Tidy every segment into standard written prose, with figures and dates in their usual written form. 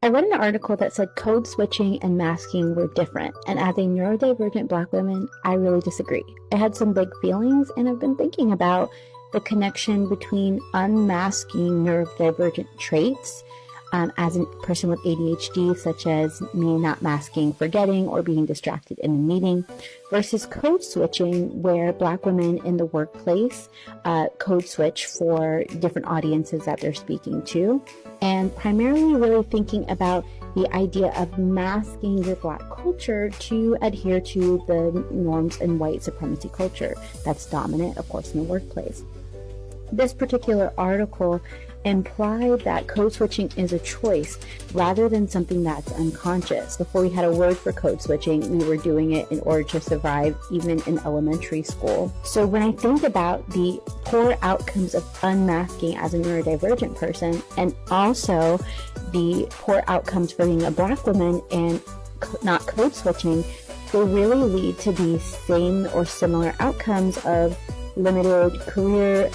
I read an article that said code switching and masking were different, and as a neurodivergent Black woman, I really disagree. I had some big feelings, and I've been thinking about the connection between unmasking neurodivergent traits as a person with ADHD, such as me not masking forgetting or being distracted in a meeting, versus code switching, where Black women in the workplace code switch for different audiences that they're speaking to, and primarily really thinking about the idea of masking your Black culture to adhere to the norms in white supremacy culture that's dominant, of course, in the workplace. This particular article implied that code switching is a choice rather than something that's unconscious. Before we had a word for code switching, we were doing it in order to survive, even in elementary school. So when I think about the poor outcomes of unmasking as a neurodivergent person, and also the poor outcomes for being a Black woman and not code switching, they really lead to the same or similar outcomes of limited career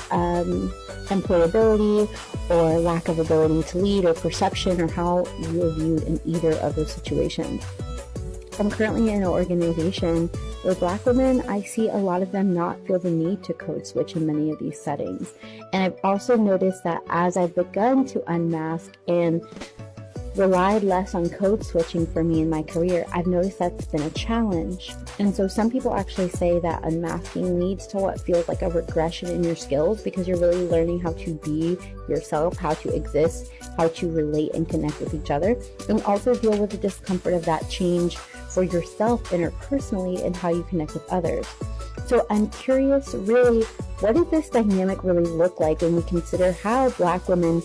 employability, or lack of ability to lead, or perception, or how you're viewed in either of those situations. I'm currently in an organization with Black women. I see a lot of them not feel the need to code switch in many of these settings. And I've also noticed that as I've begun to unmask and relied less on code switching for me in my career, I've noticed that's been a challenge. And so some people actually say that unmasking leads to what feels like a regression in your skills, because you're really learning how to be yourself, how to exist, how to relate and connect with each other, and also deal with the discomfort of that change for yourself interpersonally and how you connect with others. So I'm curious, really, what does this dynamic really look like when we consider how Black women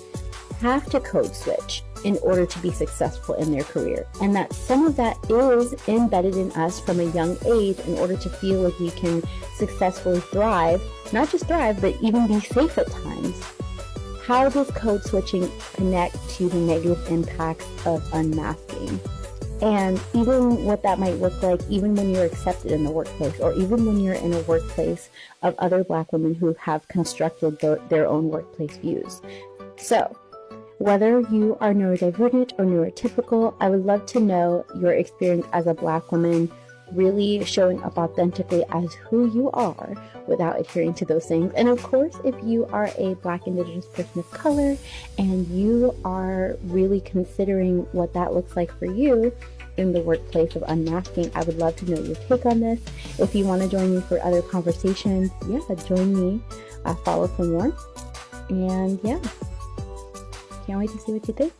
have to code switch in order to be successful in their career, and that some of that is embedded in us from a young age in order to feel like we can successfully thrive, not just thrive, but even be safe at times. How does code switching connect to the negative impacts of unmasking? And even what that might look like even when you're accepted in the workplace, or even when you're in a workplace of other Black women who have constructed their own workplace views. So, whether you are neurodivergent or neurotypical, I would love to know your experience as a Black woman, really showing up authentically as who you are without adhering to those things. And of course, if you are a Black Indigenous person of color and you are really considering what that looks like for you in the workplace of unmasking, I would love to know your take on this. If you want to join me for other conversations, join me. Follow for more. And can't wait to see what you think.